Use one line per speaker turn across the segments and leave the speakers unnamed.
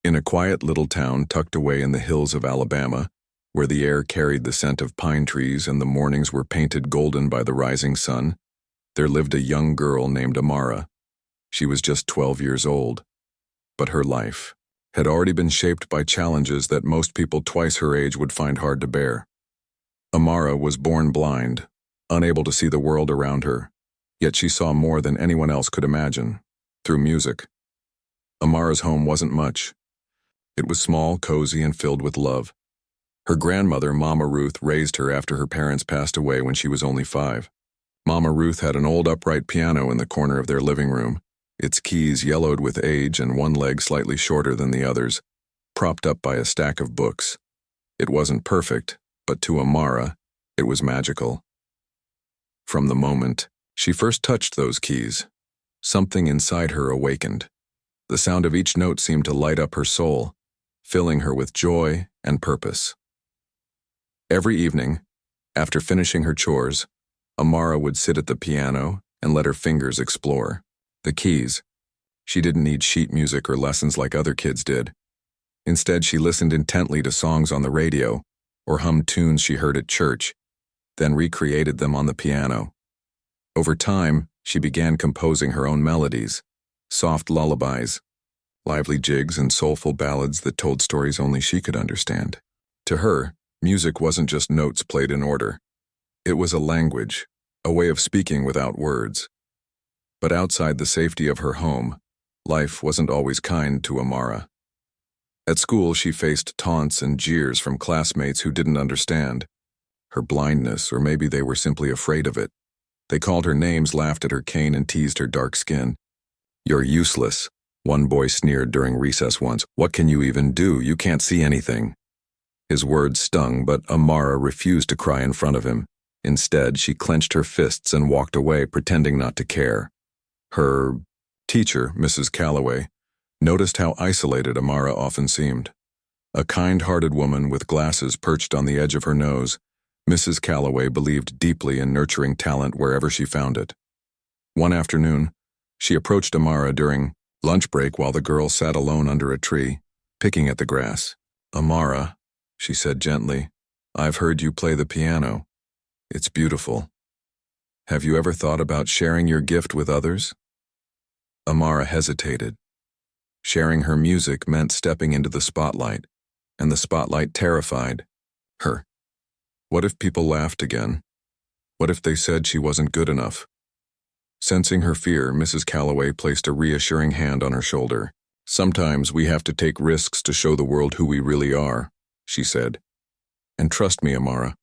In a quiet little town tucked away in the hills of Alabama, where the air carried the scent of pine trees and the mornings were painted golden by the rising sun, there lived a young girl named Amara. She was just 12 years old, but her life had already been shaped by challenges that most people twice her age would find hard to bear. Amara was born blind, unable to see the world around her, yet she saw more than anyone else could imagine, through music. Amara's home wasn't much. It was small, cozy, and filled with love. Her grandmother, Mama Ruth, raised her after her parents passed away when she was only 5. Mama Ruth had an old upright piano in the corner of their living room, its keys yellowed with age and one leg slightly shorter than the others, propped up by a stack of books. It wasn't perfect, but to Amara, it was magical. From the moment she first touched those keys, something inside her awakened. The sound of each note seemed to light up her soul, filling her with joy and purpose. Every evening, after finishing her chores, Amara would sit at the piano and let her fingers explore the keys. She didn't need sheet music or lessons like other kids did. Instead, she listened intently to songs on the radio or hummed tunes she heard at church, then recreated them on the piano. Over time, she began composing her own melodies, soft lullabies, lively jigs, and soulful ballads that told stories only she could understand. To her, music wasn't just notes played in order. It was a language, a way of speaking without words. But outside the safety of her home, life wasn't always kind to Amara. At school, she faced taunts and jeers from classmates who didn't understand her blindness, or maybe they were simply afraid of it. They called her names, laughed at her cane, and teased her dark skin. "You're useless," one boy sneered during recess once. "What can you even do? You can't see anything." His words stung, but Amara refused to cry in front of him. Instead, she clenched her fists and walked away, pretending not to care. Her teacher, Mrs. Calloway, noticed how isolated Amara often seemed. A kind-hearted woman with glasses perched on the edge of her nose, Mrs. Calloway believed deeply in nurturing talent wherever she found it. One afternoon, she approached Amara during lunch break while the girl sat alone under a tree, picking at the grass. "Amara," she said gently, "I've heard you play the piano. It's beautiful. Have you ever thought about sharing your gift with others?" Amara hesitated. Sharing her music meant stepping into the spotlight, and the spotlight terrified her. What if people laughed again? What if they said she wasn't good enough? Sensing her fear, Mrs. Calloway placed a reassuring hand on her shoulder. "Sometimes we have to take risks to show the world who we really are," she said. "And trust me, Amara,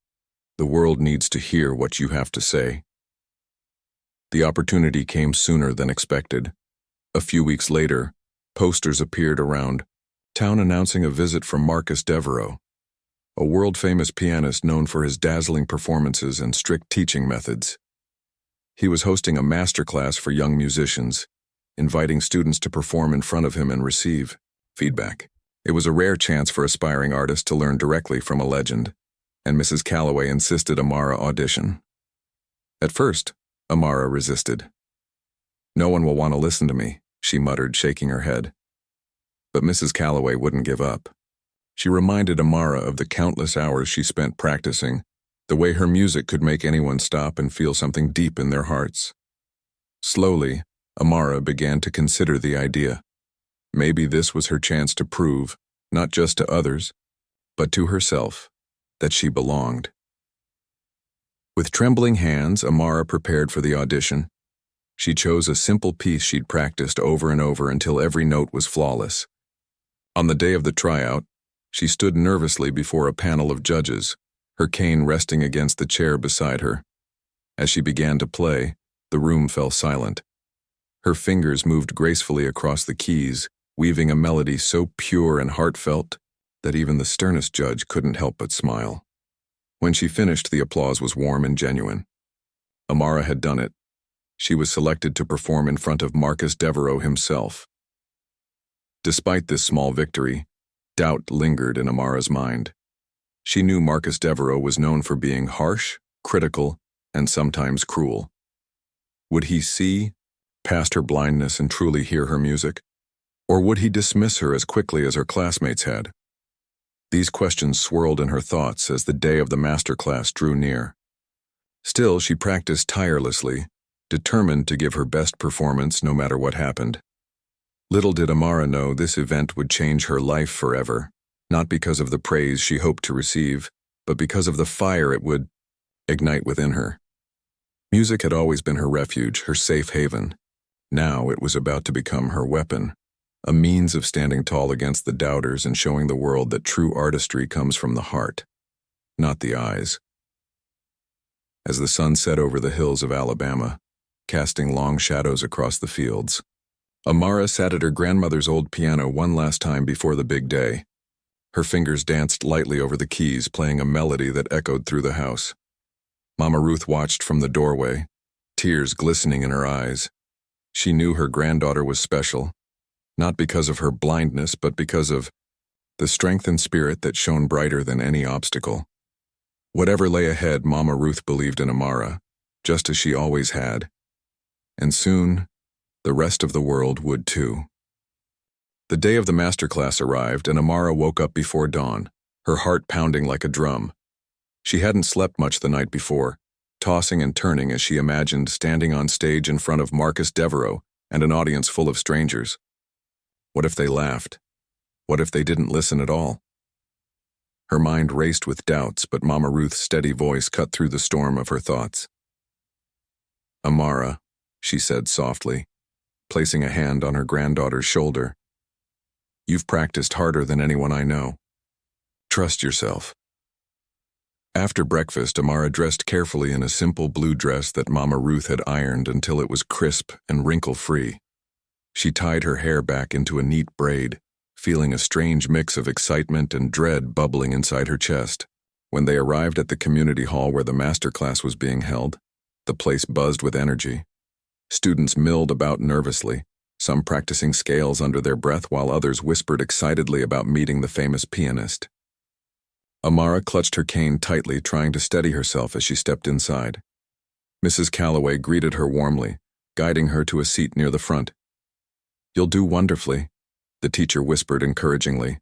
the world needs to hear what you have to say." The opportunity came sooner than expected. A few weeks later, posters appeared around town announcing a visit from Marcus Devereaux, a world-famous pianist known for his dazzling performances and strict teaching methods. He was hosting a masterclass for young musicians, inviting students to perform in front of him and receive feedback. It was a rare chance for aspiring artists to learn directly from a legend, and Mrs. Calloway insisted Amara audition. At first, Amara resisted. "No one will want to listen to me," she muttered, shaking her head. But Mrs. Calloway wouldn't give up. She reminded Amara of the countless hours she spent practicing, the way her music could make anyone stop and feel something deep in their hearts. Slowly, Amara began to consider the idea. Maybe this was her chance to prove, not just to others, but to herself, that she belonged. With trembling hands, Amara prepared for the audition. She chose a simple piece she'd practiced over and over until every note was flawless. On the day of the tryout, she stood nervously before a panel of judges, her cane resting against the chair beside her. As she began to play, the room fell silent. Her fingers moved gracefully across the keys, weaving a melody so pure and heartfelt that even the sternest judge couldn't help but smile. When she finished, the applause was warm and genuine. Amara had done it. She was selected to perform in front of Marcus Devereaux himself. Despite this small victory, doubt lingered in Amara's mind. She knew Marcus Devereaux was known for being harsh, critical, and sometimes cruel. Would he see past her blindness and truly hear her music? Or would he dismiss her as quickly as her classmates had? These questions swirled in her thoughts as the day of the master class drew near. Still, she practiced tirelessly, determined to give her best performance no matter what happened. Little did Amara know this event would change her life forever, not because of the praise she hoped to receive, but because of the fire it would ignite within her. Music had always been her refuge, her safe haven. Now it was about to become her weapon, a means of standing tall against the doubters and showing the world that true artistry comes from the heart, not the eyes. As the sun set over the hills of Alabama, casting long shadows across the fields, Amara sat at her grandmother's old piano one last time before the big day. Her fingers danced lightly over the keys, playing a melody that echoed through the house. Mama Ruth watched from the doorway, tears glistening in her eyes. She knew her granddaughter was special, not because of her blindness, but because of the strength and spirit that shone brighter than any obstacle. Whatever lay ahead, Mama Ruth believed in Amara, just as she always had. And soon, the rest of the world would too. The day of the masterclass arrived, and Amara woke up before dawn, her heart pounding like a drum. She hadn't slept much the night before, tossing and turning as she imagined standing on stage in front of Marcus Devereaux and an audience full of strangers. What if they laughed? What if they didn't listen at all? Her mind raced with doubts, but Mama Ruth's steady voice cut through the storm of her thoughts. "Amara," she said softly, placing a hand on her granddaughter's shoulder. "You've practiced harder than anyone I know. Trust yourself." After breakfast, Amara dressed carefully in a simple blue dress that Mama Ruth had ironed until it was crisp and wrinkle-free. She tied her hair back into a neat braid, feeling a strange mix of excitement and dread bubbling inside her chest. When they arrived at the community hall where the master class was being held, the place buzzed with energy. Students milled about nervously, some practicing scales under their breath while others whispered excitedly about meeting the famous pianist. Amara clutched her cane tightly, trying to steady herself as she stepped inside. Mrs. Calloway greeted her warmly, guiding her to a seat near the front. "You'll do wonderfully," the teacher whispered encouragingly,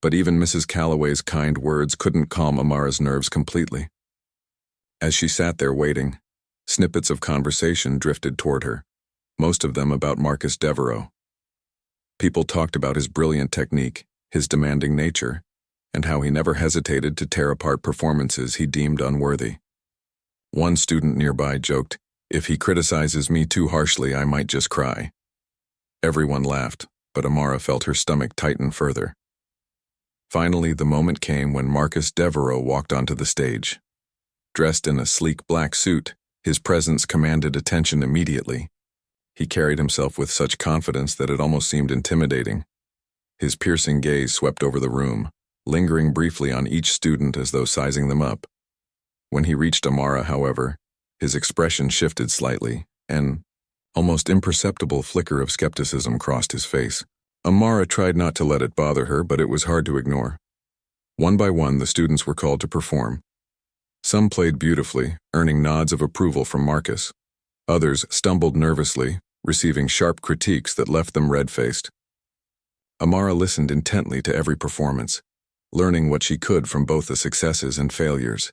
but even Mrs. Calloway's kind words couldn't calm Amara's nerves completely. As she sat there waiting, snippets of conversation drifted toward her, most of them about Marcus Devereaux. People talked about his brilliant technique, his demanding nature, and how he never hesitated to tear apart performances he deemed unworthy. One student nearby joked, "If he criticizes me too harshly, I might just cry." Everyone laughed, but Amara felt her stomach tighten further. Finally, the moment came when Marcus Devereaux walked onto the stage. Dressed in a sleek black suit, his presence commanded attention immediately. He carried himself with such confidence that it almost seemed intimidating. His piercing gaze swept over the room, lingering briefly on each student as though sizing them up. When he reached Amara, however, his expression shifted slightly, and almost imperceptible flicker of skepticism crossed his face. Amara tried not to let it bother her, but it was hard to ignore. One by one, the students were called to perform. Some played beautifully, earning nods of approval from Marcus. Others stumbled nervously, receiving sharp critiques that left them red-faced. Amara listened intently to every performance, learning what she could from both the successes and failures.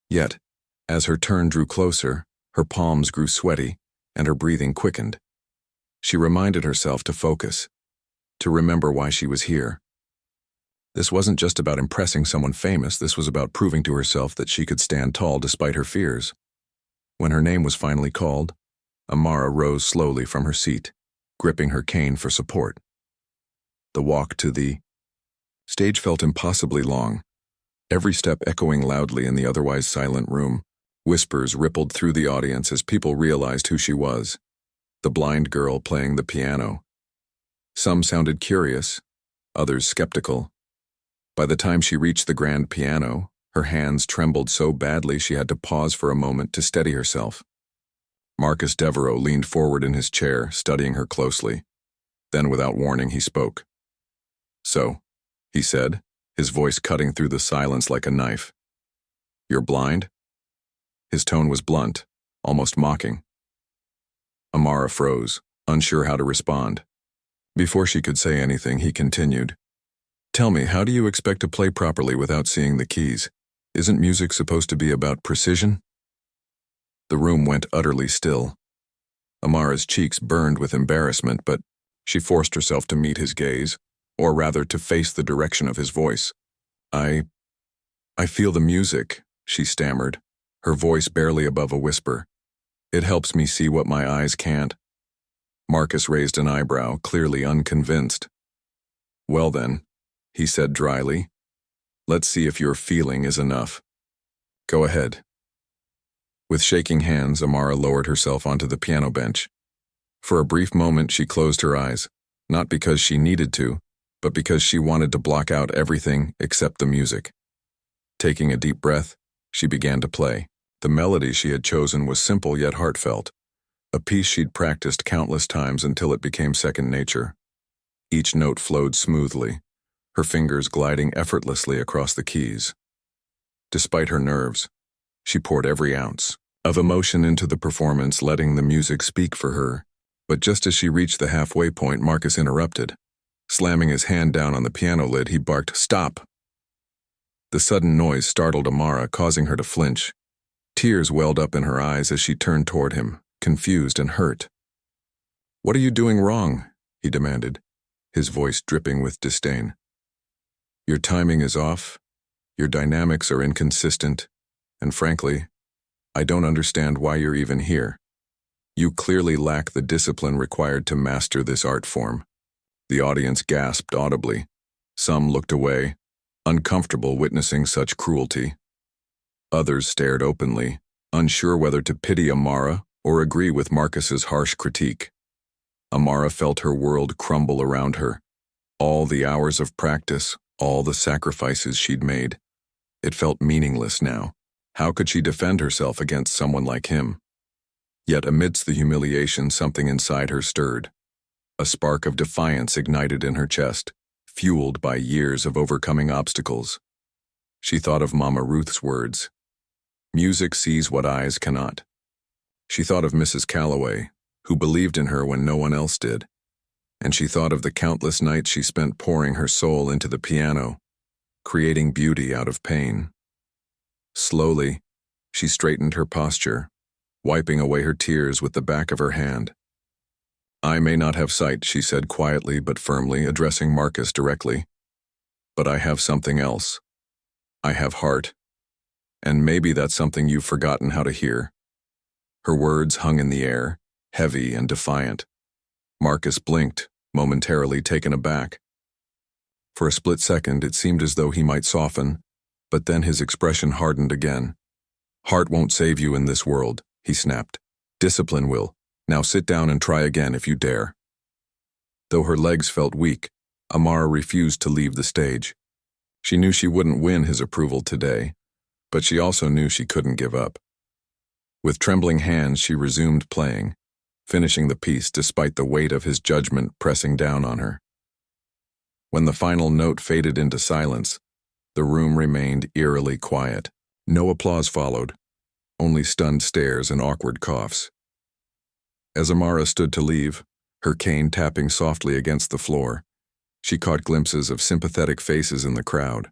Yet, as her turn drew closer, her palms grew sweaty, and her breathing quickened. She reminded herself to focus, to remember why she was here. This wasn't just about impressing someone famous, this was about proving to herself that she could stand tall despite her fears. When her name was finally called, Amara rose slowly from her seat, gripping her cane for support. The walk to the stage felt impossibly long, every step echoing loudly in the otherwise silent room. Whispers rippled through the audience as people realized who she was, the blind girl playing the piano. Some sounded curious, others skeptical. By the time she reached the grand piano, her hands trembled so badly she had to pause for a moment to steady herself. Marcus Devereaux leaned forward in his chair, studying her closely. Then, without warning, he spoke. "So," he said, his voice cutting through the silence like a knife. "You're blind?" His tone was blunt, almost mocking. Amara froze, unsure how to respond. Before she could say anything, he continued. Tell me, how do you expect to play properly without seeing the keys? Isn't music supposed to be about precision? The room went utterly still. Amara's cheeks burned with embarrassment, but she forced herself to meet his gaze, or rather to face the direction of his voice. I feel the music, she stammered, her voice barely above a whisper. It helps me see what my eyes can't. Marcus raised an eyebrow, clearly unconvinced. Well then, he said dryly, let's see if your feeling is enough. Go ahead. With shaking hands, Amara lowered herself onto the piano bench. For a brief moment, she closed her eyes, not because she needed to, but because she wanted to block out everything except the music. Taking a deep breath, she began to play. The melody she had chosen was simple yet heartfelt, a piece she'd practiced countless times until it became second nature. Each note flowed smoothly, her fingers gliding effortlessly across the keys. Despite her nerves, she poured every ounce of emotion into the performance, letting the music speak for her. But just as she reached the halfway point, Marcus interrupted. Slamming his hand down on the piano lid, he barked, "Stop!" The sudden noise startled Amara, causing her to flinch. Tears welled up in her eyes as she turned toward him, confused and hurt. "What are you doing wrong?" he demanded, his voice dripping with disdain. "Your timing is off, your dynamics are inconsistent, and frankly, I don't understand why you're even here. You clearly lack the discipline required to master this art form." The audience gasped audibly. Some looked away, uncomfortable witnessing such cruelty. Others stared openly, unsure whether to pity Amara or agree with Marcus's harsh critique. Amara felt her world crumble around her. All the hours of practice, all the sacrifices she'd made. It felt meaningless now. How could she defend herself against someone like him? Yet amidst the humiliation, something inside her stirred. A spark of defiance ignited in her chest, fueled by years of overcoming obstacles. She thought of Mama Ruth's words. Music sees what eyes cannot. She thought of Mrs. Calloway, who believed in her when no one else did. And she thought of the countless nights she spent pouring her soul into the piano, creating beauty out of pain. Slowly, she straightened her posture, wiping away her tears with the back of her hand. "I may not have sight," she said quietly but firmly, addressing Marcus directly. "But I have something else. I have heart. And maybe that's something you've forgotten how to hear." Her words hung in the air, heavy and defiant. Marcus blinked, momentarily taken aback. For a split second, it seemed as though he might soften, but then his expression hardened again. "Heart won't save you in this world," he snapped. "Discipline will. Now sit down and try again if you dare." Though her legs felt weak, Amara refused to leave the stage. She knew she wouldn't win his approval today, but she also knew she couldn't give up. With trembling hands, she resumed playing, finishing the piece despite the weight of his judgment pressing down on her. When the final note faded into silence, the room remained eerily quiet. No applause followed, only stunned stares and awkward coughs. As Amara stood to leave, her cane tapping softly against the floor, she caught glimpses of sympathetic faces in the crowd.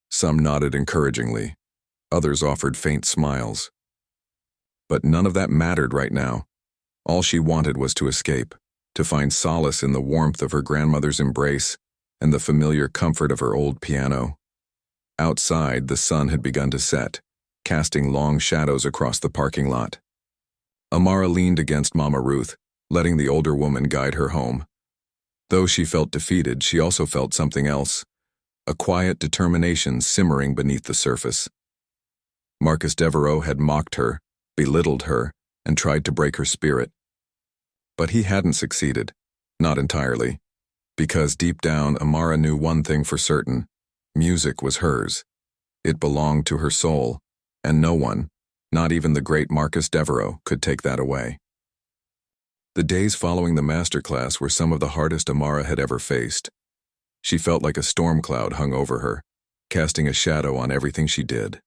Some nodded encouragingly, others offered faint smiles. But none of that mattered right now. All she wanted was to escape, to find solace in the warmth of her grandmother's embrace and the familiar comfort of her old piano. Outside, the sun had begun to set, casting long shadows across the parking lot. Amara leaned against Mama Ruth, letting the older woman guide her home. Though she felt defeated, she also felt something else, a quiet determination simmering beneath the surface. Marcus Devereaux had mocked her, belittled her, and tried to break her spirit. But he hadn't succeeded, not entirely, because deep down Amara knew one thing for certain. Music was hers. It belonged to her soul, and no one, not even the great Marcus Devereaux, could take that away. The days following the masterclass were some of the hardest Amara had ever faced. She felt like a storm cloud hung over her, casting a shadow on everything she did.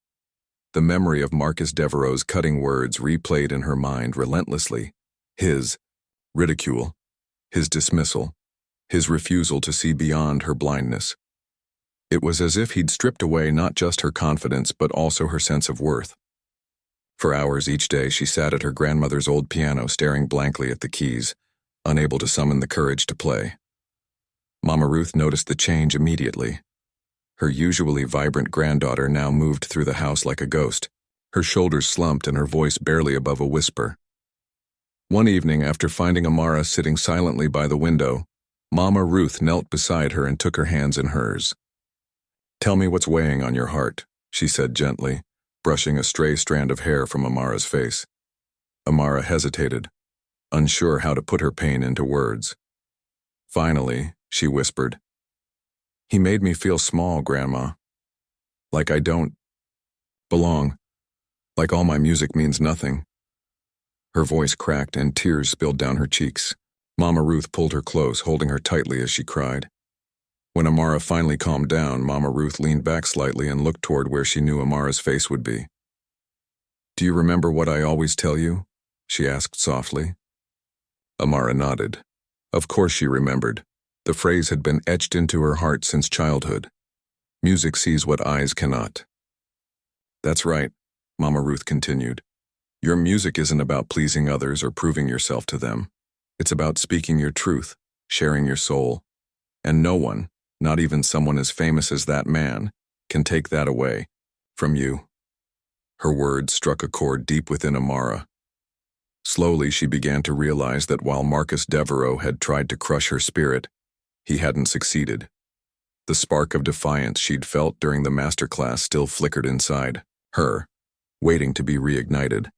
The memory of Marcus Devereaux's cutting words replayed in her mind relentlessly. His ridicule, his dismissal, his refusal to see beyond her blindness. It was as if he'd stripped away not just her confidence but also her sense of worth. For hours each day she sat at her grandmother's old piano staring blankly at the keys, unable to summon the courage to play. Mama Ruth noticed the change immediately. Her usually vibrant granddaughter now moved through the house like a ghost, her shoulders slumped and her voice barely above a whisper. One evening, after finding Amara sitting silently by the window, Mama Ruth knelt beside her and took her hands in hers. "Tell me what's weighing on your heart," she said gently, brushing a stray strand of hair from Amara's face. Amara hesitated, unsure how to put her pain into words. Finally, she whispered, "He made me feel small, Grandma. Like I don't belong. Like all my music means nothing." Her voice cracked and tears spilled down her cheeks. Mama Ruth pulled her close, holding her tightly as she cried. When Amara finally calmed down, Mama Ruth leaned back slightly and looked toward where she knew Amara's face would be. "Do you remember what I always tell you?" she asked softly. Amara nodded. Of course she remembered. The phrase had been etched into her heart since childhood. Music sees what eyes cannot. "That's right," Mama Ruth continued. "Your music isn't about pleasing others or proving yourself to them. It's about speaking your truth, sharing your soul. And no one, not even someone as famous as that man, can take that away from you." Her words struck a chord deep within Amara. Slowly she began to realize that while Marcus Devereaux had tried to crush her spirit, he hadn't succeeded. The spark of defiance she'd felt during the masterclass still flickered inside her, waiting to be reignited.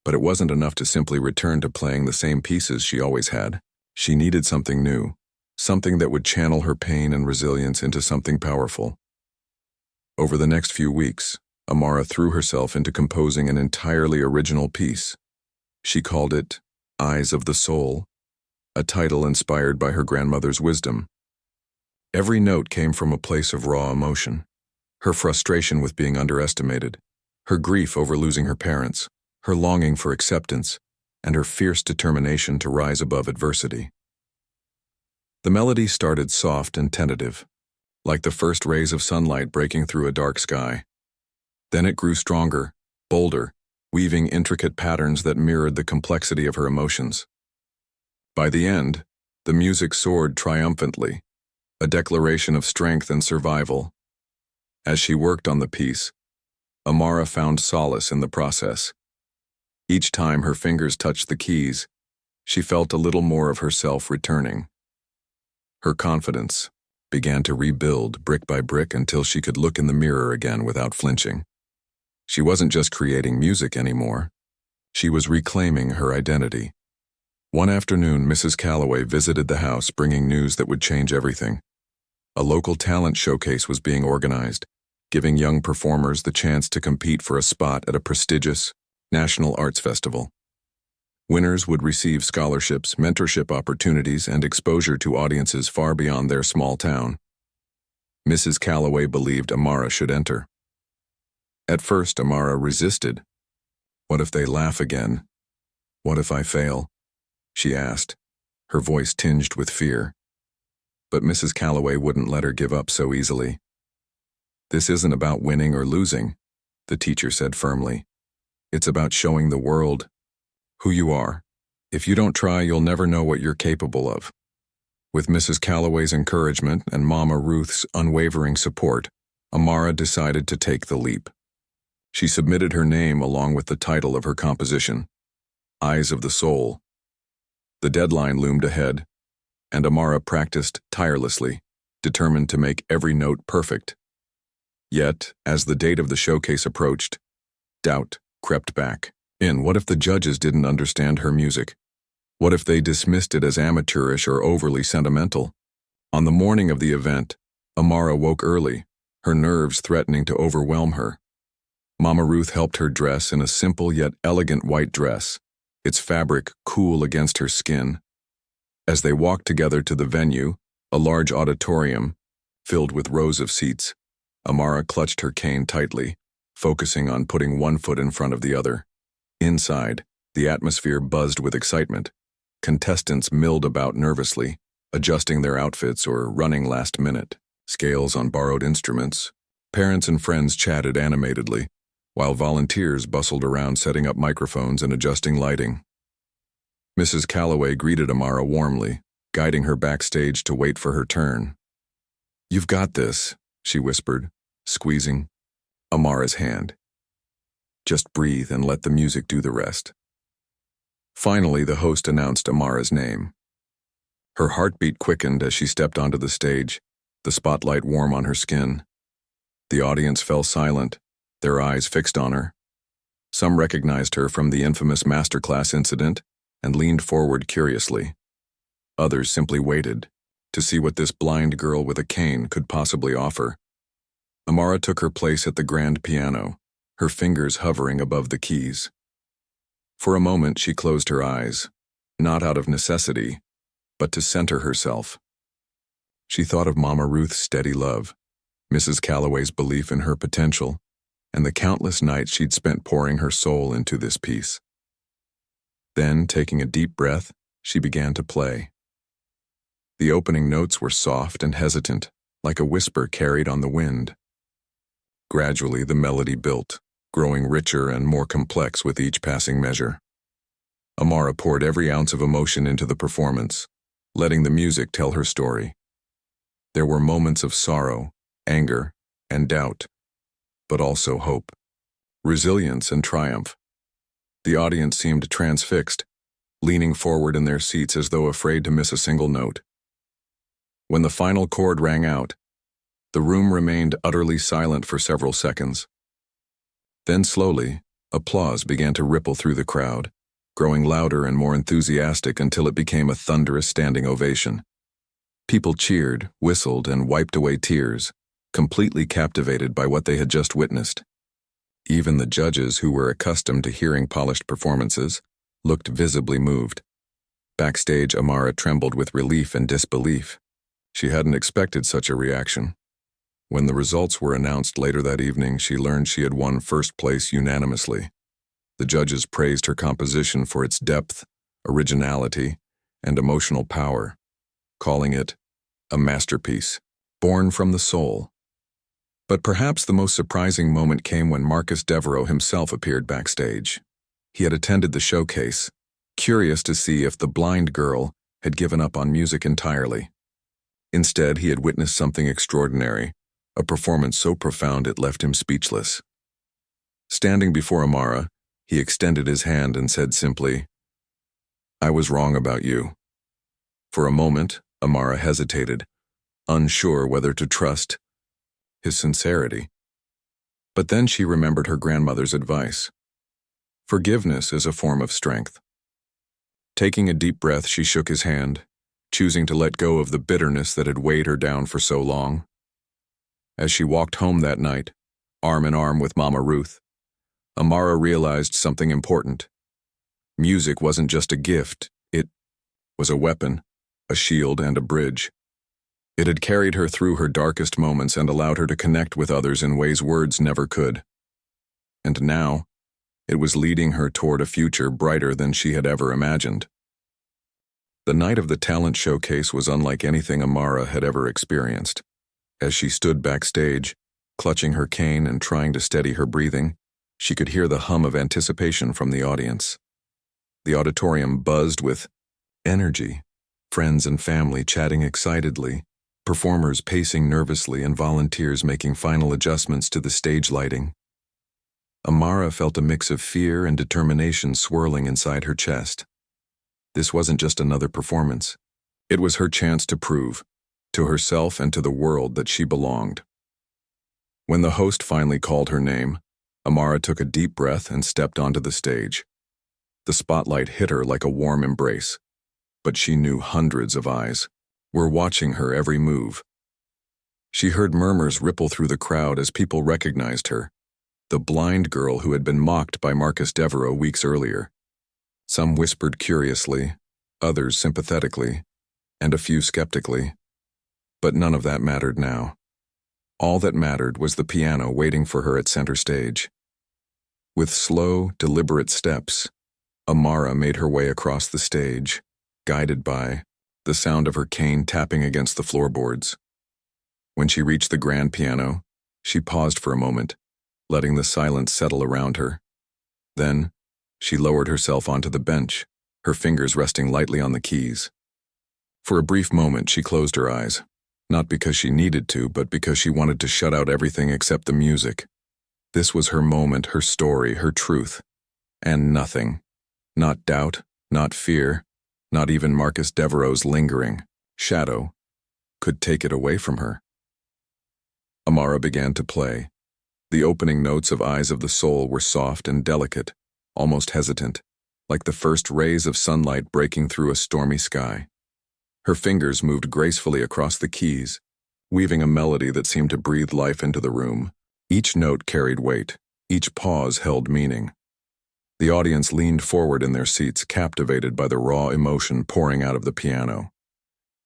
But it wasn't enough to simply return to playing the same pieces she always had. She needed something new, something that would channel her pain and resilience into something powerful. Over the next few weeks, Amara threw herself into composing an entirely original piece. She called it Eyes of the Soul, a title inspired by her grandmother's wisdom. Every note came from a place of raw emotion. Her frustration with being underestimated, her grief over losing her parents, her longing for acceptance, and her fierce determination to rise above adversity. The melody started soft and tentative, like the first rays of sunlight breaking through a dark sky. Then it grew stronger, bolder, weaving intricate patterns that mirrored the complexity of her emotions. By the end, the music soared triumphantly, a declaration of strength and survival. As she worked on the piece, Amara found solace in the process. Each time her fingers touched the keys, she felt a little more of herself returning. Her confidence began to rebuild brick by brick until she could look in the mirror again without flinching. She wasn't just creating music anymore. She was reclaiming her identity. One afternoon, Mrs. Calloway visited the house bringing news that would change everything. A local talent showcase was being organized, giving young performers the chance to compete for a spot at a prestigious national arts festival. Winners would receive scholarships, mentorship opportunities, and exposure to audiences far beyond their small town. Mrs. Calloway believed Amara should enter. At first, Amara resisted. "What if they laugh again? What if I fail?" she asked, her voice tinged with fear. But Mrs. Calloway wouldn't let her give up so easily. "This isn't about winning or losing," the teacher said firmly. "It's about showing the world who you are. If you don't try, you'll never know what you're capable of." With Mrs. Calloway's encouragement and Mama Ruth's unwavering support, Amara decided to take the leap. She submitted her name along with the title of her composition, Eyes of the Soul. The deadline loomed ahead, and Amara practiced tirelessly, determined to make every note perfect. Yet, as the date of the showcase approached, doubt crept back in. What if the judges didn't understand her music? What if they dismissed it as amateurish or overly sentimental? On the morning of the event, Amara woke early, her nerves threatening to overwhelm her. Mama Ruth helped her dress in a simple yet elegant white dress, its fabric cool against her skin. As they walked together to the venue, a large auditorium, filled with rows of seats, Amara clutched her cane tightly, focusing on putting one foot in front of the other. Inside, the atmosphere buzzed with excitement. Contestants milled about nervously, adjusting their outfits or running last minute, scales on borrowed instruments. Parents and friends chatted animatedly, while volunteers bustled around setting up microphones and adjusting lighting. Mrs. Calloway greeted Amara warmly, guiding her backstage to wait for her turn. "You've got this," she whispered, squeezing Amara's hand. "Just breathe and let the music do the rest." Finally, the host announced Amara's name. Her heartbeat quickened as she stepped onto the stage, the spotlight warm on her skin. The audience fell silent, their eyes fixed on her. Some recognized her from the infamous masterclass incident and leaned forward curiously. Others simply waited to see what this blind girl with a cane could possibly offer. Amara took her place at the grand piano, her fingers hovering above the keys. For a moment she closed her eyes, not out of necessity, but to center herself. She thought of Mama Ruth's steady love, Mrs. Calloway's belief in her potential, and the countless nights she'd spent pouring her soul into this piece. Then, taking a deep breath, she began to play. The opening notes were soft and hesitant, like a whisper carried on the wind. Gradually, the melody built, growing richer and more complex with each passing measure. Amara poured every ounce of emotion into the performance, letting the music tell her story. There were moments of sorrow, anger, and doubt, but also hope, resilience, and triumph. The audience seemed transfixed, leaning forward in their seats as though afraid to miss a single note. When the final chord rang out, the room remained utterly silent for several seconds. Then slowly, applause began to ripple through the crowd, growing louder and more enthusiastic until it became a thunderous standing ovation. People cheered, whistled, and wiped away tears, completely captivated by what they had just witnessed. Even the judges, who were accustomed to hearing polished performances, looked visibly moved. Backstage, Amara trembled with relief and disbelief. She hadn't expected such a reaction. When the results were announced later that evening, she learned she had won first place unanimously. The judges praised her composition for its depth, originality, and emotional power, calling it a masterpiece, born from the soul. But perhaps the most surprising moment came when Marcus Devereaux himself appeared backstage. He had attended the showcase, curious to see if the blind girl had given up on music entirely. Instead, he had witnessed something extraordinary, a performance so profound it left him speechless. Standing before Amara, he extended his hand and said simply, "I was wrong about you." For a moment, Amara hesitated, unsure whether to trust his sincerity. But then she remembered her grandmother's advice. Forgiveness is a form of strength. Taking a deep breath, she shook his hand, choosing to let go of the bitterness that had weighed her down for so long. As she walked home that night, arm in arm with Mama Ruth, Amara realized something important. Music wasn't just a gift, it was a weapon, a shield, and a bridge. It had carried her through her darkest moments and allowed her to connect with others in ways words never could. And now, it was leading her toward a future brighter than she had ever imagined. The night of the talent showcase was unlike anything Amara had ever experienced. As she stood backstage, clutching her cane and trying to steady her breathing, she could hear the hum of anticipation from the audience. The auditorium buzzed with energy, friends and family chatting excitedly, performers pacing nervously, and volunteers making final adjustments to the stage lighting. Amara felt a mix of fear and determination swirling inside her chest. This wasn't just another performance. It was her chance to prove, to herself and to the world, that she belonged. When the host finally called her name, Amara took a deep breath and stepped onto the stage. The spotlight hit her like a warm embrace, but she knew hundreds of eyes were watching her every move. She heard murmurs ripple through the crowd as people recognized her, the blind girl who had been mocked by Marcus Devereaux weeks earlier. Some whispered curiously, others sympathetically, and a few skeptically. But none of that mattered now. All that mattered was the piano waiting for her at center stage. With slow, deliberate steps, Amara made her way across the stage, guided by the sound of her cane tapping against the floorboards. When she reached the grand piano, she paused for a moment, letting the silence settle around her. Then, she lowered herself onto the bench, her fingers resting lightly on the keys. For a brief moment, she closed her eyes, not because she needed to, but because she wanted to shut out everything except the music. This was her moment, her story, her truth. And nothing, not doubt, not fear, not even Marcus Devereaux's lingering shadow, could take it away from her. Amara began to play. The opening notes of Eyes of the Soul were soft and delicate, almost hesitant, like the first rays of sunlight breaking through a stormy sky. Her fingers moved gracefully across the keys, weaving a melody that seemed to breathe life into the room. Each note carried weight, each pause held meaning. The audience leaned forward in their seats, captivated by the raw emotion pouring out of the piano.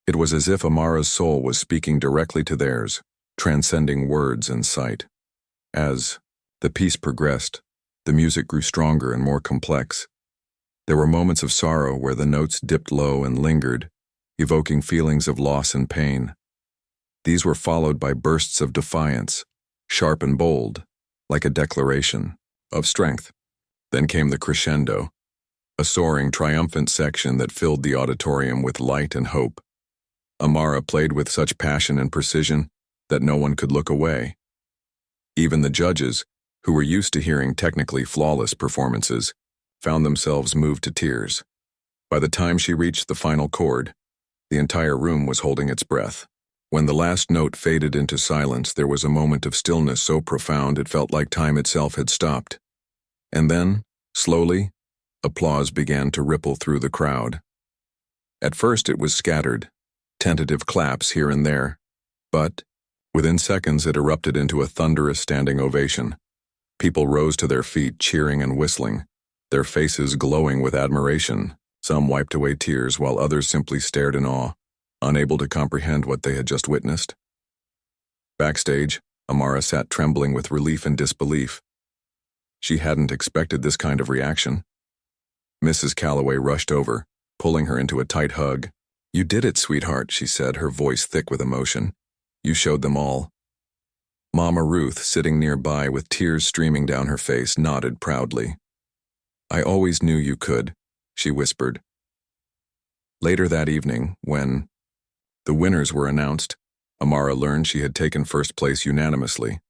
It was as if Amara's soul was speaking directly to theirs, transcending words and sight. As the piece progressed, the music grew stronger and more complex. There were moments of sorrow where the notes dipped low and lingered, evoking feelings of loss and pain. These were followed by bursts of defiance, sharp and bold, like a declaration of strength. Then came the crescendo, a soaring, triumphant section that filled the auditorium with light and hope. Amara played with such passion and precision that no one could look away. Even the judges, who were used to hearing technically flawless performances, found themselves moved to tears. By the time she reached the final chord, the entire room was holding its breath. When the last note faded into silence, there was a moment of stillness so profound it felt like time itself had stopped. And then, slowly, applause began to ripple through the crowd. At first it was scattered, tentative claps here and there, but within seconds it erupted into a thunderous standing ovation. People rose to their feet, cheering and whistling, their faces glowing with admiration. Some wiped away tears while others simply stared in awe, unable to comprehend what they had just witnessed. Backstage, Amara sat trembling with relief and disbelief. She hadn't expected this kind of reaction. Mrs. Calloway rushed over, pulling her into a tight hug. "You did it, sweetheart," she said, her voice thick with emotion. "You showed them all." Mama Ruth, sitting nearby with tears streaming down her face, nodded proudly. "I always knew you could," she whispered. Later that evening, when the winners were announced, Amara learned she had taken first place unanimously.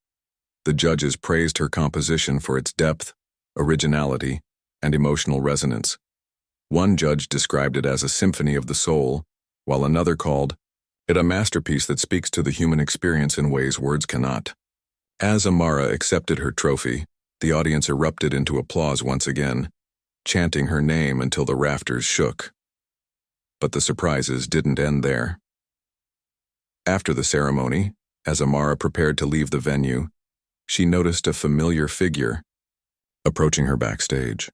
The judges praised her composition for its depth, originality, and emotional resonance. One judge described it as a symphony of the soul, while another called it a masterpiece that speaks to the human experience in ways words cannot. As Amara accepted her trophy, the audience erupted into applause once again, chanting her name until the rafters shook. But the surprises didn't end there. After the ceremony, as Amara prepared to leave the venue, she noticed a familiar figure approaching her backstage.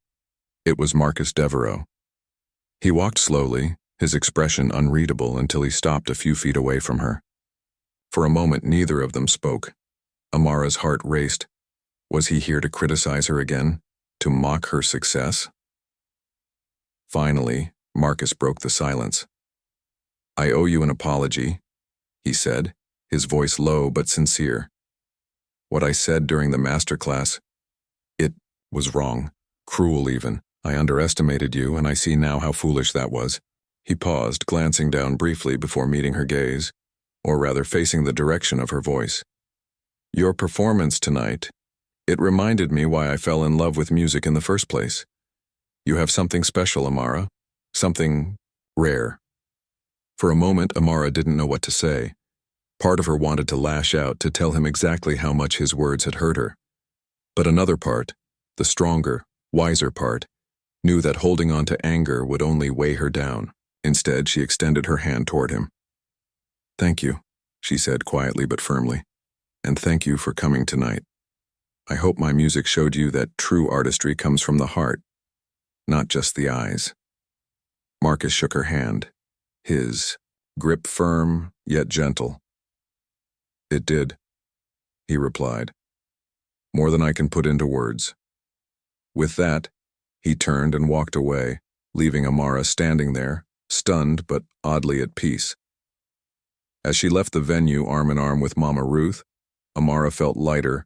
It was Marcus Devereaux. He walked slowly, his expression unreadable, until he stopped a few feet away from her. For a moment, neither of them spoke. Amara's heart raced. Was he here to criticize her again? To mock her success? Finally, Marcus broke the silence. "I owe you an apology," he said, his voice low but sincere. "What I said during the master class, it was wrong, cruel even. I underestimated you, and I see now how foolish that was." He paused, glancing down briefly before meeting her gaze, or rather facing the direction of her voice. "Your performance tonight, it reminded me why I fell in love with music in the first place. You have something special, Amara, something rare." For a moment, Amara didn't know what to say. Part of her wanted to lash out, to tell him exactly how much his words had hurt her. But another part, the stronger, wiser part, knew that holding on to anger would only weigh her down. Instead, she extended her hand toward him. "Thank you," she said quietly but firmly. "And thank you for coming tonight. I hope my music showed you that true artistry comes from the heart, not just the eyes." Marcus shook her hand, his grip firm yet gentle. "It did," he replied. "More than I can put into words." With that, he turned and walked away, leaving Amara standing there, stunned but oddly at peace. As she left the venue arm in arm with Mama Ruth, Amara felt lighter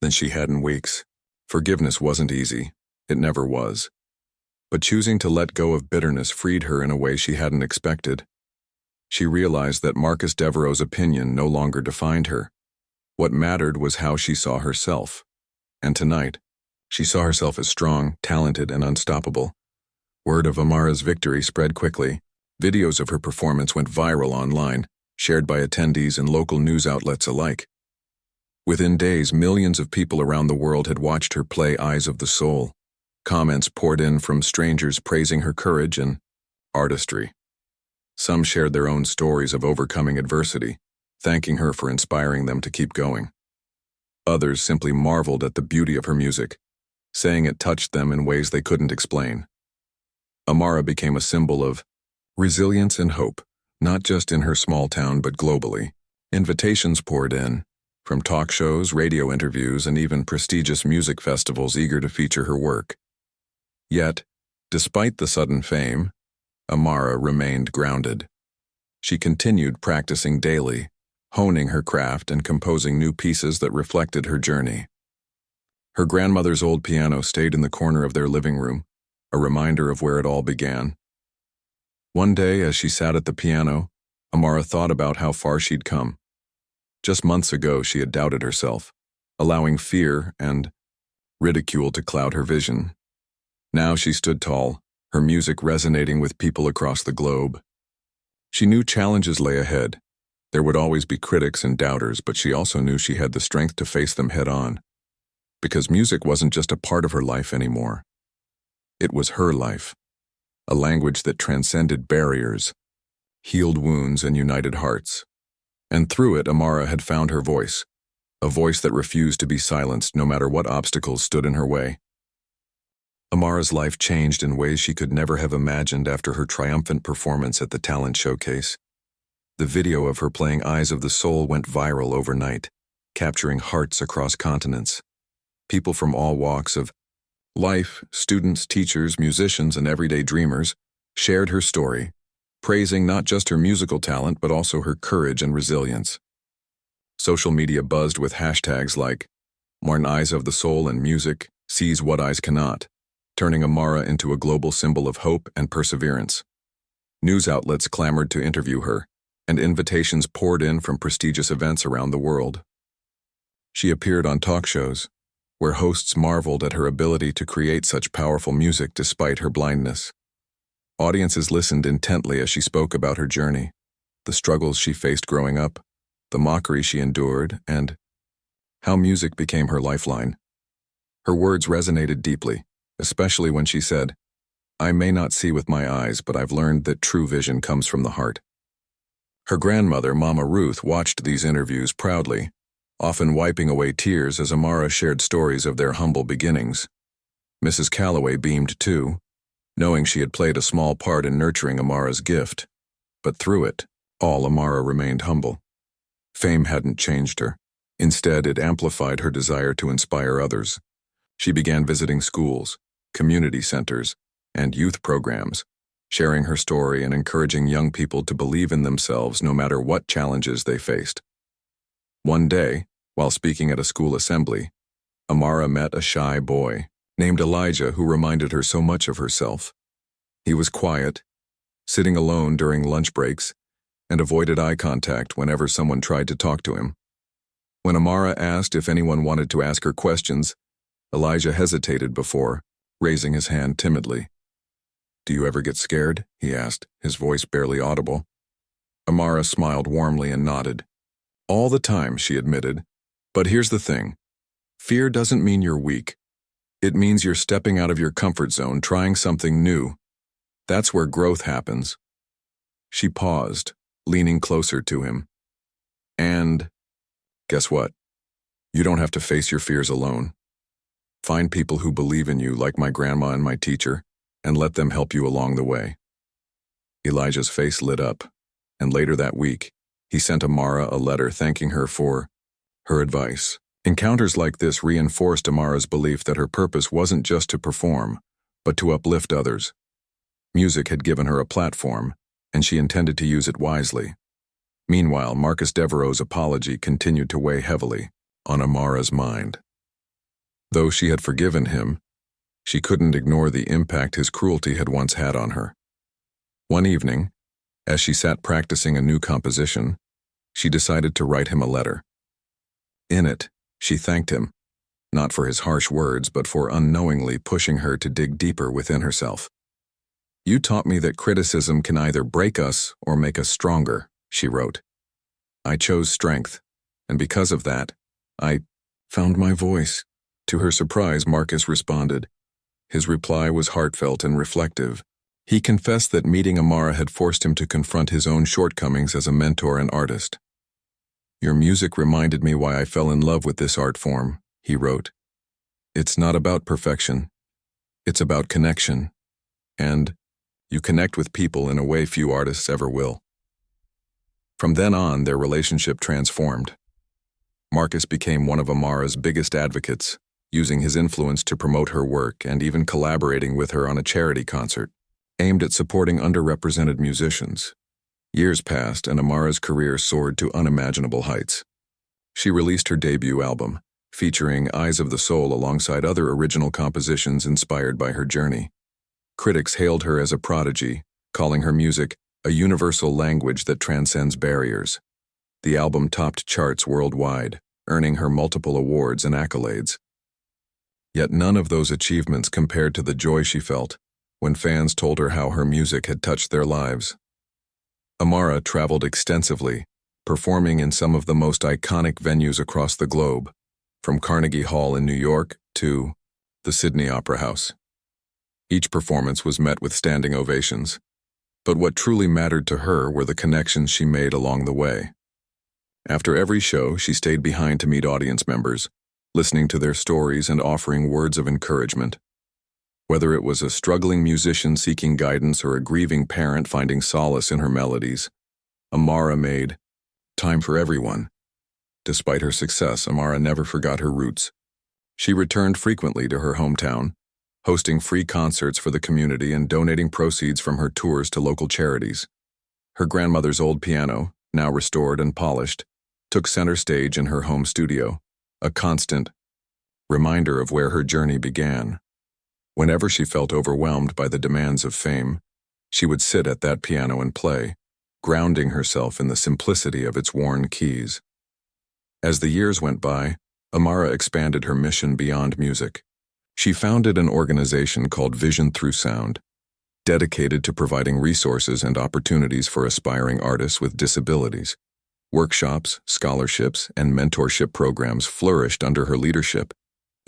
than she had in weeks. Forgiveness wasn't easy. It never was. But choosing to let go of bitterness freed her in a way she hadn't expected. She realized that Marcus Devereaux's opinion no longer defined her. What mattered was how she saw herself. And tonight, she saw herself as strong, talented, and unstoppable. Word of Amara's victory spread quickly. Videos of her performance went viral online, shared by attendees and local news outlets alike. Within days, millions of people around the world had watched her play Eyes of the Soul. Comments poured in from strangers praising her courage and artistry. Some shared their own stories of overcoming adversity, thanking her for inspiring them to keep going. Others simply marveled at the beauty of her music, saying it touched them in ways they couldn't explain. Amara became a symbol of resilience and hope, not just in her small town but globally. Invitations poured in, from talk shows, radio interviews, and even prestigious music festivals eager to feature her work. Yet, despite the sudden fame, Amara remained grounded. She continued practicing daily, honing her craft and composing new pieces that reflected her journey. Her grandmother's old piano stayed in the corner of their living room, a reminder of where it all began. One day, as she sat at the piano, Amara thought about how far she'd come. Just months ago, she had doubted herself, allowing fear and ridicule to cloud her vision. Now she stood tall, her music resonating with people across the globe. She knew challenges lay ahead. There would always be critics and doubters, but she also knew she had the strength to face them head-on. Because music wasn't just a part of her life anymore. It was her life, a language that transcended barriers, healed wounds, and united hearts. And through it, Amara had found her voice, a voice that refused to be silenced no matter what obstacles stood in her way. Amara's life changed in ways she could never have imagined after her triumphant performance at the talent showcase. The video of her playing Eyes of the Soul went viral overnight, capturing hearts across continents. People from all walks of life, students, teachers, musicians, and everyday dreamers, shared her story, praising not just her musical talent but also her courage and resilience. Social media buzzed with hashtags like "More Eyes of the Soul and Music, Sees What Eyes Cannot," turning Amara into a global symbol of hope and perseverance. News outlets clamored to interview her, and invitations poured in from prestigious events around the world. She appeared on talk shows, where hosts marveled at her ability to create such powerful music despite her blindness. Audiences listened intently as she spoke about her journey, the struggles she faced growing up, the mockery she endured, and how music became her lifeline. Her words resonated deeply, especially when she said, "I may not see with my eyes, but I've learned that true vision comes from the heart." Her grandmother, Mama Ruth, watched these interviews proudly, often wiping away tears as Amara shared stories of their humble beginnings. Mrs. Calloway beamed too, knowing she had played a small part in nurturing Amara's gift. But through it, all Amara remained humble. Fame hadn't changed her. Instead, it amplified her desire to inspire others. She began visiting schools, community centers, and youth programs, sharing her story and encouraging young people to believe in themselves no matter what challenges they faced. One day, while speaking at a school assembly, Amara met a shy boy named Elijah who reminded her so much of herself. He was quiet, sitting alone during lunch breaks, and avoided eye contact whenever someone tried to talk to him. When Amara asked if anyone wanted to ask her questions, Elijah hesitated before raising his hand timidly. "Do you ever get scared?" he asked, his voice barely audible. Amara smiled warmly and nodded. "All the time," she admitted. "But here's the thing. Fear doesn't mean you're weak. It means you're stepping out of your comfort zone, trying something new. That's where growth happens." She paused, leaning closer to him. "And guess what? You don't have to face your fears alone. Find people who believe in you, like my grandma and my teacher, and let them help you along the way." Elijah's face lit up, and later that week, he sent Amara a letter thanking her for her advice. Encounters like this reinforced Amara's belief that her purpose wasn't just to perform, but to uplift others. Music had given her a platform, and she intended to use it wisely. Meanwhile, Marcus Devereaux's apology continued to weigh heavily on Amara's mind. Though she had forgiven him, she couldn't ignore the impact his cruelty had once had on her. One evening, as she sat practicing a new composition, she decided to write him a letter. In it, she thanked him, not for his harsh words, but for unknowingly pushing her to dig deeper within herself. "You taught me that criticism can either break us or make us stronger," she wrote. "I chose strength, and because of that, I found my voice." To her surprise, Marcus responded. His reply was heartfelt and reflective. He confessed that meeting Amara had forced him to confront his own shortcomings as a mentor and artist. "Your music reminded me why I fell in love with this art form," he wrote. "It's not about perfection. It's about connection. And you connect with people in a way few artists ever will." From then on, their relationship transformed. Marcus became one of Amara's biggest advocates, using his influence to promote her work and even collaborating with her on a charity concert aimed at supporting underrepresented musicians. Years passed, and Amara's career soared to unimaginable heights. She released her debut album, featuring Eyes of the Soul alongside other original compositions inspired by her journey. Critics hailed her as a prodigy, calling her music a universal language that transcends barriers. The album topped charts worldwide, earning her multiple awards and accolades. Yet none of those achievements compared to the joy she felt when fans told her how her music had touched their lives. Amara traveled extensively, performing in some of the most iconic venues across the globe, from Carnegie Hall in New York to the Sydney Opera House. Each performance was met with standing ovations, but what truly mattered to her were the connections she made along the way. After every show, she stayed behind to meet audience members, listening to their stories and offering words of encouragement. Whether it was a struggling musician seeking guidance or a grieving parent finding solace in her melodies, Amara made time for everyone. Despite her success, Amara never forgot her roots. She returned frequently to her hometown, hosting free concerts for the community and donating proceeds from her tours to local charities. Her grandmother's old piano, now restored and polished, took center stage in her home studio, a constant reminder of where her journey began. Whenever she felt overwhelmed by the demands of fame, she would sit at that piano and play, grounding herself in the simplicity of its worn keys. As the years went by, Amara expanded her mission beyond music. She founded an organization called Vision Through Sound, dedicated to providing resources and opportunities for aspiring artists with disabilities. Workshops, scholarships, and mentorship programs flourished under her leadership,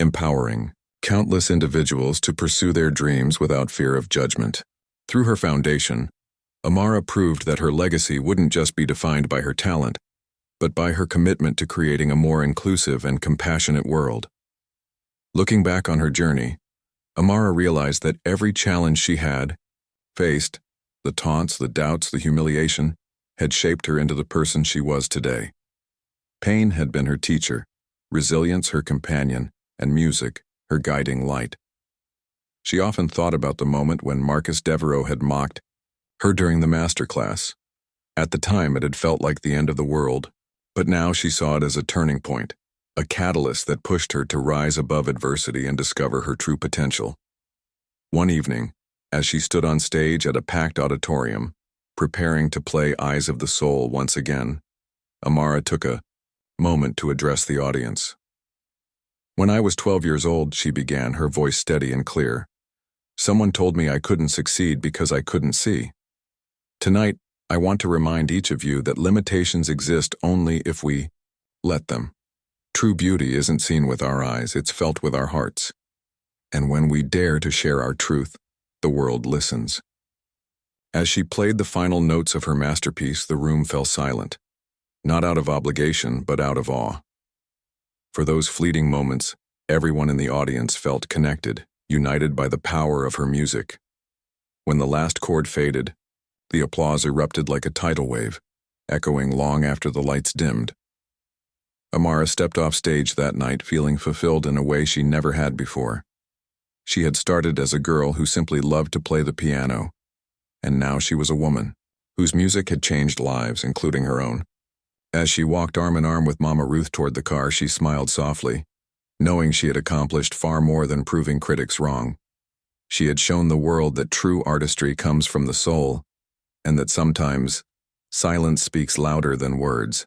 empowering countless individuals to pursue their dreams without fear of judgment. Through her foundation, Amara proved that her legacy wouldn't just be defined by her talent, but by her commitment to creating a more inclusive and compassionate world. Looking back on her journey, Amara realized that every challenge she had faced, the taunts, the doubts, the humiliation, had shaped her into the person she was today. Pain had been her teacher, resilience her companion, and music her guiding light. She often thought about the moment when Marcus Devereaux had mocked her during the masterclass. At the time, it had felt like the end of the world, but now she saw it as a turning point, a catalyst that pushed her to rise above adversity and discover her true potential. One evening, as she stood on stage at a packed auditorium, preparing to play Eyes of the Soul once again, Amara took a moment to address the audience. "When I was 12 years old," she began, her voice steady and clear, "someone told me I couldn't succeed because I couldn't see. Tonight, I want to remind each of you that limitations exist only if we let them. True beauty isn't seen with our eyes, it's felt with our hearts. And when we dare to share our truth, the world listens." As she played the final notes of her masterpiece, the room fell silent, not out of obligation, but out of awe. For those fleeting moments, everyone in the audience felt connected, united by the power of her music. When the last chord faded, the applause erupted like a tidal wave, echoing long after the lights dimmed. Amara stepped off stage that night feeling fulfilled in a way she never had before. She had started as a girl who simply loved to play the piano, and now she was a woman, whose music had changed lives, including her own. As she walked arm in arm with Mama Ruth toward the car, she smiled softly, knowing she had accomplished far more than proving critics wrong. She had shown the world that true artistry comes from the soul, and that sometimes silence speaks louder than words.